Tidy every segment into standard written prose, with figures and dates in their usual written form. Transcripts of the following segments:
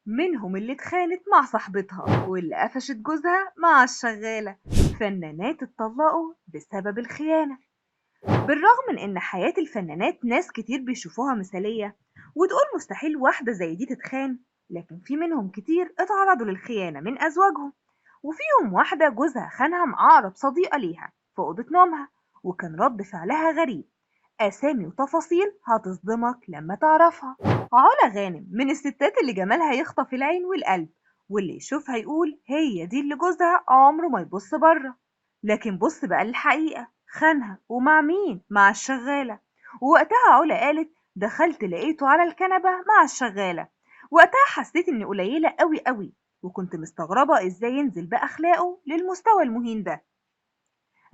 منهم اللي اتخانت مع صاحبتها واللي قفشت جوزها مع الشغالة. فنانات اتطلقوا بسبب الخيانة. بالرغم من إن حياة الفنانات ناس كتير بيشوفوها مثالية وتقول مستحيل واحدة زي دي تتخان، لكن في منهم كتير اتعرضوا للخيانة من أزواجهم. وفيهم واحدة جوزها خانها مع أقرب صديقة ليها في أوضة نومها، وكان رد فعلها غريب. أسامي وتفاصيل هتصدمك لما تعرفها. علا غانم من الستات اللي جمالها يخطف العين والقلب، واللي يشوفها يقول هي دي اللي جوزها عمره ما يبص بره. لكن بص بقى للحقيقة، خانها ومع مين؟ مع الشغالة. ووقتها علا قالت دخلت لقيته على الكنبة مع الشغالة. وقتها حسيت اني قليلة قوي قوي، وكنت مستغربة ازاي ينزل بأخلاقه للمستوى المهين ده.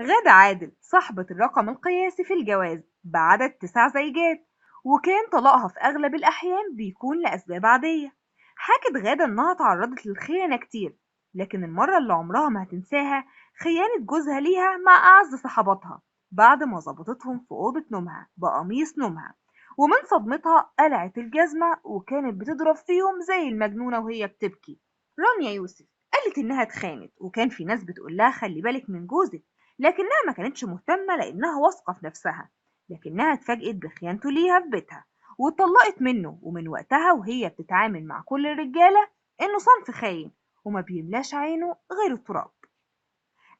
غادة عادل صاحبة الرقم القياسي في الجواز بعدد 9 زيجات، وكان طلاقها في أغلب الأحيان بيكون لأسباب عادية. حكت غادة إنها تعرضت للخيانة كتير، لكن المرة اللي عمرها ما هتنساها خيانة جوزها ليها مع أعز صحباتها بعد ما ظبطتهم في أوضة نومها بقميص نومها، ومن صدمتها قلعت الجزمة وكانت بتضرب فيهم زي المجنونة وهي بتبكي. رانيا يوسف قالت إنها اتخانت وكان في ناس بتقول لها خلي بالك من جوزك، لكنها ما كانتش مهتمة لأنها واثقة في نفسها. لكنها اتفاجئت بخيانته ليها في بيتها واتطلقت منه، ومن وقتها وهي بتتعامل مع كل الرجالة إنه صنف خاين وما بيملاش عينه غير التراب.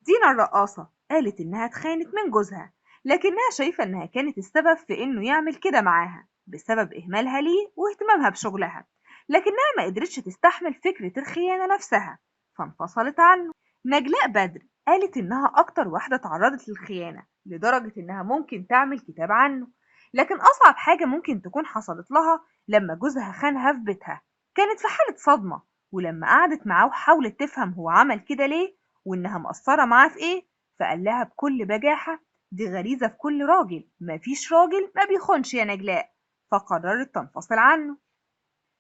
دينا الرقاصة قالت إنها اتخانت من جوزها، لكنها شايفة إنها كانت السبب في إنه يعمل كده معاها بسبب إهمالها ليه واهتمامها بشغلها، لكنها ما قدرتش تستحمل فكرة الخيانة نفسها فانفصلت عنه. نجلاء بدر قالت إنها أكتر واحدة تعرضت للخيانة لدرجة إنها ممكن تعمل كتاب عنه، لكن أصعب حاجة ممكن تكون حصلت لها لما جوزها خانها في بيتها. كانت في حالة صدمة، ولما قعدت معاه وحاولت تفهم هو عمل كده ليه وإنها مقصرة معاه في إيه، فقال لها بكل بجاحة دي غريزة في كل راجل، مفيش راجل ما بيخونش يا نجلاء. فقررت تنفصل عنه.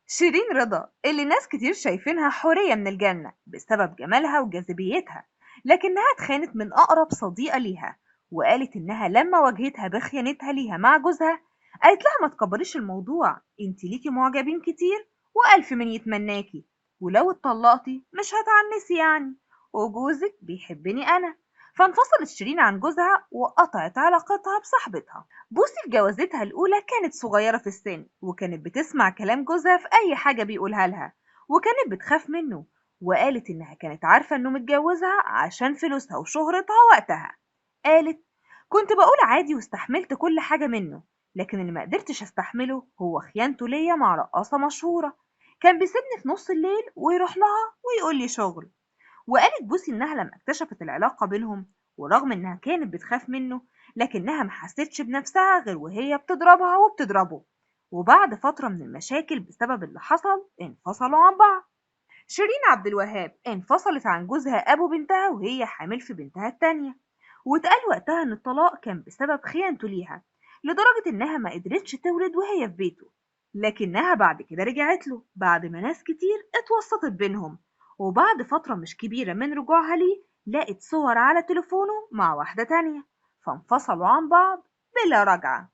شيرين رضا اللي ناس كتير شايفينها حورية من الجنة بسبب جمالها وجاذبيتها، لكنها اتخانت من أقرب صديقة ليها، وقالت إنها لما واجهتها بخيانتها ليها مع جوزها قالت لها ما تكبريش الموضوع، انت ليكي معجبين كتير وألف من يتمناكي، ولو اتطلقتي مش هتعنسي يعني، وجوزك بيحبني أنا. فانفصلت شيرين عن جوزها وقطعت علاقتها بصاحبتها. بوسي في جوازتها الأولى كانت صغيرة في السن وكانت بتسمع كلام جوزها في أي حاجة بيقولها لها، وكانت بتخاف منه، وقالت إنها كانت عارفة إنه متجوزها عشان فلوسها وشهرتها وقتها. قالت كنت بقول عادي واستحملت كل حاجة منه، لكن اللي ما قدرتش استحمله هو خيانته ليا مع رقاصة مشهورة، كان بيسيبني في نص الليل ويروح لها ويقول لي شغل. وقالت بوسي إنها لما اكتشفت العلاقة بينهم ورغم إنها كانت بتخاف منه، لكنها محستش بنفسها غير وهي بتضربها وبتضربه. وبعد فترة من المشاكل بسبب اللي حصل انفصلوا عن بعض. شيرين عبد الوهاب انفصلت عن جوزها أبو بنتها وهي حامل في بنتها التانية، واتقال وقتها إن الطلاق كان بسبب خيانته ليها، لدرجة إنها ما قدرتش تولد وهي في بيته. لكنها بعد كده رجعت له بعد ما ناس كتير اتوسطت بينهم، وبعد فترة مش كبيرة من رجوعها ليه لقت صور على تليفونه مع واحدة تانية، فانفصلوا عن بعض بلا رجعة.